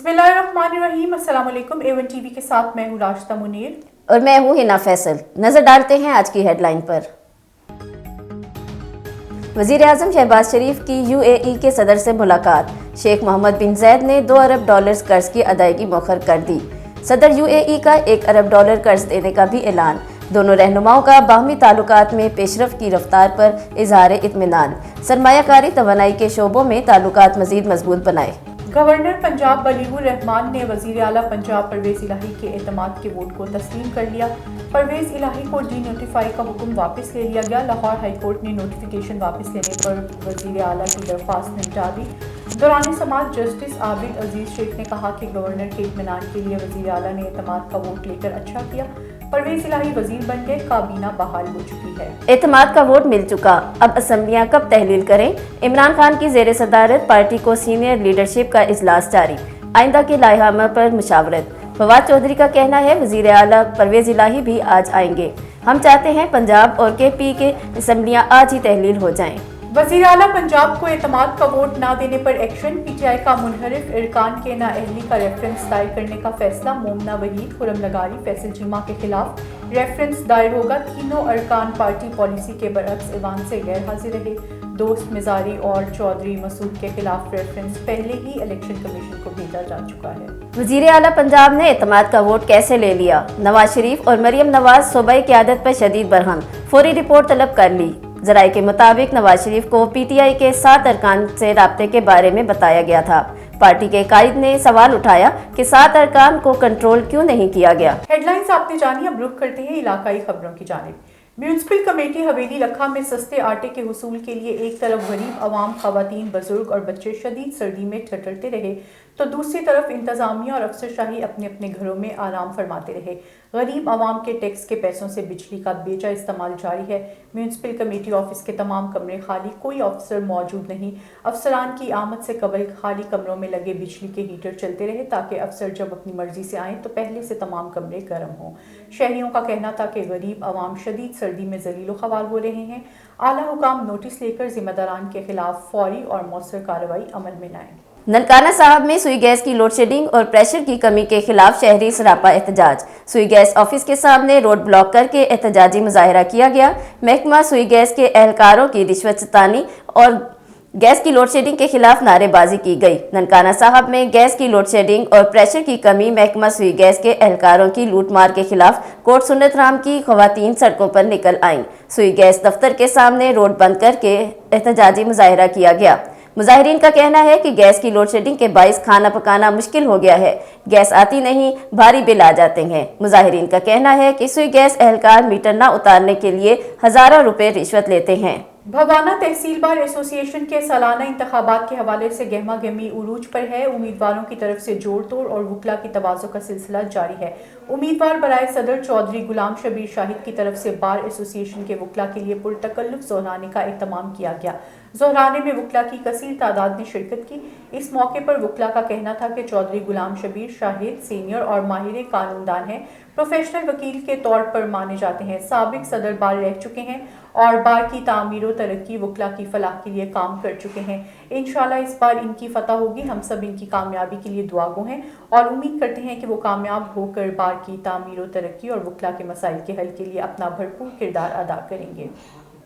बिस्मिल्लाहिर्रहमानिर्रहीम। अस्सलाम वालेकुम। A1 TV के साथ मैं हूँ राशिदा मुनीर और मैं हूँ हिना फैसल। नजर डालते हैं आज की हेडलाइन पर। वजीर आजम शहबाज शरीफ की UAE के सदर से मुलाकात। शेख मोहम्मद बिन जैद ने $2 अरब कर्ज की अदायगी मौखर कर दी। सदर UAE का $1 अरब कर्ज देने का भी ऐलान। दोनों रहनुमाओं का बाहमी ताल्लुकात में पेशरफ की रफ्तार पर इजहार इत्मीनान। सरमायाकारी तवानाई के शोबों में ताल्लुकात मजीद मजबूत बनाए। गवर्नर पंजाब वलीउर रहमान ने वजीर आला पंजाब परवेज इलाही के एतमाद के वोट को तस्लीम कर लिया। परवेज इलाही को डी नोटिफाई का हुक्म वापस ले लिया गया। लाहौर हाई कोर्ट ने नोटिफिकेशन वापस लेने पर वजीर आला की दरख्वास्त निपटा दी। दौरान समाअत जस्टिस आबिद अजीज शेख ने कहा कि गवर्नर के इत्मीनान के लिए वजीर आला ने एतमाद का वोट लेकर अच्छा किया। परवेज इलाही वजीर बन गए, काबीना बहाल हो चुकी है। एतमाद का वोट मिल चुका, अब असम्बलियां कब तहलील करें। इमरान खान की जेर सदारत पार्टी को सीनियर लीडरशिप का इजलास जारी। आइंदा के लाइहामा पर मुशावरत। फवाद चौधरी का कहना है वजीर आला परवेज इलाही भी आज आएंगे। हम चाहते हैं पंजाब और KP के असम्बलियां आज ही तहलील हो जाएं। वज़ीर आला पंजाब को एतमाद का वोट ना देने पर एक्शन। PTI का मुनहरिफ इरकान के नाअहली का रेफरेंस दायर करने का फैसला। मोमना वहीद, खुरम लगारी, फैसल चीमा के खिलाफ रेफरेंस दायर होगा। तीनों अरकान पार्टी पॉलिसी के बरअक्स ईवान से गैर हाजिर रहे। दोस्त मिजारी और चौधरी मसूद के खिलाफ रेफरेंस पहले ही इलेक्शन कमीशन को भेजा जा चुका है। वजीर आला पंजाब ने एतमाद का वोट कैसे ले लिया। नवाज शरीफ और मरियम नवाज सूबाई क़यादत पर शदीद बरहम। फौरी रिपोर्ट तलब कर ली। जराये के मुताबिक नवाज शरीफ को PTI के 7 अरकान से राब्ते के बारे में बताया गया था। पार्टी के कायद ने सवाल उठाया कि 7 अरकान को कंट्रोल क्यों नहीं किया गया। हेडलाइंस आपने जानी, अब रुख करते हैं इलाकाई खबरों की जानिब। म्यूनसिपल कमेटी हवेली लखा में सस्ते आटे के हुसूल के लिए एक तरफ गरीब अवाम, खवातीन, बुजुर्ग और बच्चे शदीद सर्दी में ठिठुरते रहे तो दूसरी तरफ इंतजामिया और अफसरशाही अपने अपने घरों में आराम फरमाते रहे। गरीब अवाम के टैक्स के पैसों से बिजली का बेजा इस्तेमाल जारी है। म्यूनसिपल कमेटी ऑफिस के तमाम कमरे खाली, कोई अफसर मौजूद नहीं। अफसरान की आमद से कबल खाली कमरों में लगे बिजली के हीटर चलते रहे ताकि अफसर जब अपनी मर्जी से आएँ तो पहले से तमाम कमरे गर्म हों। शहरियों का कहना था कि गरीब अवाम शदीद सर्दी में जलीलो खवाल हो रहे हैं। आला हुकाम नोटिस लेकर जिम्मेदारान के खिलाफ फौरी और मौसर कार्रवाई अमल में लाएं। ननकाना साहब में सुई गैस की लोड शेडिंग और प्रेशर की कमी के खिलाफ शहरी सरापा एहतजाज। सुई गैस ऑफिस के सामने रोड ब्लॉक करके एहतजाजी मुजाहरा किया गया। महकमा सुई गैस के एहलकारों की रिश्वत सतानी और गैस की लोड शेडिंग के खिलाफ नारेबाजी की गई। ननकाना साहब में गैस की लोड शेडिंग और प्रेशर की कमी, महकमा सुई गैस के एहलकारों की लूट मार के खिलाफ कोट सुन्नत राम की खवातीन सड़कों पर निकल आईं। सुई गैस दफ्तर के सामने रोड बंद करके एहतजाजी मुजाहरा किया गया। मुजाहिरीन का कहना है कि गैस की लोड शेडिंग के बाइस खाना पकाना मुश्किल हो गया है। गैस आती नहीं, भारी बिल आ जाते हैं। मुजाहिरीन का कहना है कि सुई गैस एहलकार मीटर न उतारने के लिए हजारों रुपए रिश्वत लेते हैं। भवाना तहसील बार एसोसिएशन के सालाना इंतखाबात के हवाले से गहमा गहमी उरूज पर है। उम्मीदवारों की तरफ से जोड़ तोड़ और वकला की तवाज़ो का सिलसिला जारी है। उम्मीदवार बराए सदर चौधरी गुलाम शबीर शाहिद की तरफ से बार एसोसिएशन के वकला के लिए पुरतकल्लुफ ज़ोहराने का एहतमाम किया गया। ज़ोहराने में वकला की कसीर तादाद ने शिरकत की। इस मौके पर वकला का कहना था कि चौधरी गुलाम शबीर शाहिद सीनियर और माहिर कानूनदान हैं, प्रोफेशनल वकील के तौर पर माने जाते हैं, साबिक सदर बार रह चुके हैं और बार की तामीर व तरक्की वकला की फलाह के लिए काम कर चुके हैं। इंशाल्लाह इस बार इनकी फतह होगी। हम सब इनकी कामयाबी के लिए दुआगो हैं और उम्मीद करते हैं कि वो कामयाब होकर बार की तामीर व तरक्की और वकला के मसाइल के हल के लिए अपना भरपूर किरदार अदा करेंगे।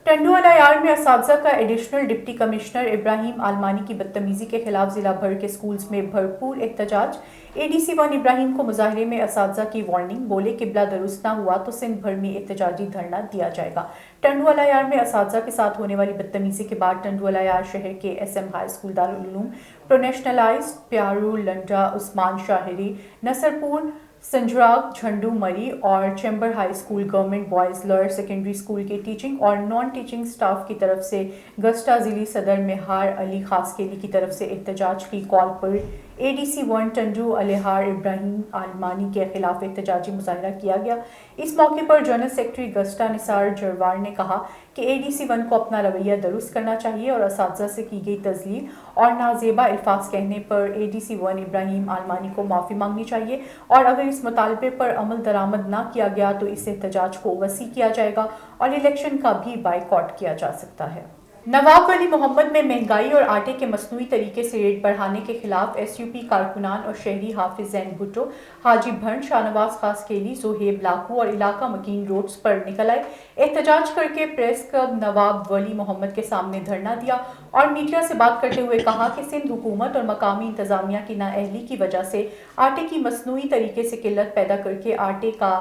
टंडू अलायार में असातिज़ा का एडिशनल डिप्टी कमिश्नर इब्राहिम आलमानी की बदतमीजी के खिलाफ जिला भर के स्कूल्स में भरपूर एहतजाज। ADC 1 इब्राहिम को मुजाहरे में असातिज़ा की वार्निंग, बोले किबला दुरुस्त ना हुआ तो सिंध भर में एहतजाजी धरना दिया जाएगा। टंडू अलायार में असातिज़ा के साथ होने वाली बदतमीजी के बाद टंडू अलायार शहर के SM high school Darul Uloom, प्रोनेशनलाइज्ड प्यारू, लंडा, उस्मान शाहरी, नसरपुर, संजराग, झंडू मरी और Chambar high school, government boys lower secondary school के टीचिंग और नॉन टीचिंग स्टाफ की तरफ से गस्टा जिली सदर मेहार अली खासकेली की तरफ से एहतजाज की कॉल पर ADC 1 टंडू अलेहार इब्राहिम आलमानी के खिलाफ एहतजाजी मुजाहरा किया गया। इस मौके पर जनरल सेक्रेटरी गस्टा निसार जरवार ने कहा कि ADC 1 को अपना रवैया दुरुस्त करना चाहिए और असातिज़ा से की गई तज़लील और नाजेबा अल्फाज कहने पर ADC 1 इब्राहिम आलमानी को माफ़ी मांगनी चाहिए और अगर इस मुतालबे पर अमल दरामद ना किया गया तो इस एहतजाज को वसी किया जाएगा और इलेक्शन का भी बाइकआउट किया जा सकता है। नवाब वली मोहम्मद में महंगाई और आटे के मसनूई तरीके से रेट बढ़ाने के खिलाफ SUP कारकुनान और शहरी हाफिज जैन भुट्टो, हाजी भंड, शाहनवाज खासकेली, जोहेब लाकू और इलाका मकीन रोड्स पर निकल आए। एहतजाज करके प्रेस क्लब नवाब वली मोहम्मद के सामने धरना दिया और मीडिया से बात करते हुए कहा कि सिंध हुकूमत और मकामी इंतजामिया की नाअहली की वजह से आटे की मसनूई तरीके से किल्लत पैदा करके आटे का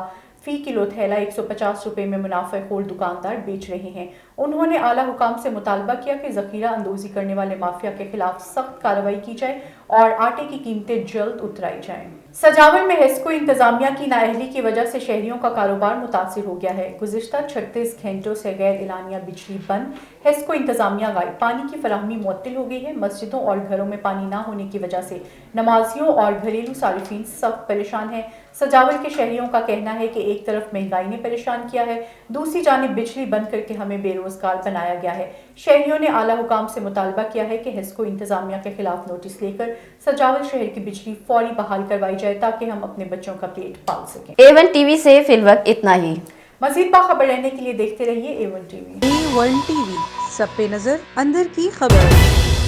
फी किलो थैला 150 रुपए में मुनाफेखोर दुकानदार बेच रहे हैं। उन्होंने आला हुकाम से मुतालबा किया कि जखीरा अंदोजी करने वाले माफिया के खिलाफ सख्त कार्रवाई की जाए और आटे की कीमतें जल्द उतराई जाएं। सजावल में हेस्को इंतजामिया की नाअहली की वजह से शहरियों का कारोबार मुतासिर हो गया है। गुज़िश्ता 36 घंटों से गैर एलानिया बिजली बंद, हेस्को इंतजामिया गायब, पानी की फराहमी मुअत्तिल हो गई है। मस्जिदों और घरों में पानी ना होने की वजह से नमाजियों और घरेलू सारिफीन सख्त परेशान हैं। सजावल के शहरियों का कहना है कि एक तरफ महंगाई ने परेशान किया है, दूसरी जानिब बिजली बंद करके हमें बेरोजगार बनाया गया है। शहरियों ने आला हुकाम से मुतालबा किया है कि हेस्को इंतजामिया के खिलाफ नोटिस लेकर सजावल शहर की बिजली फौरी बहाल करवाई जाए ताकि हम अपने बच्चों का पेट पाल सकें। A1 टीवी से फिलवक्त इतना ही। मजीद बाखबर रहने के लिए देखते रहिए A1 टीवी। A1 टीवी, सब पे नजर, अंदर की खबर।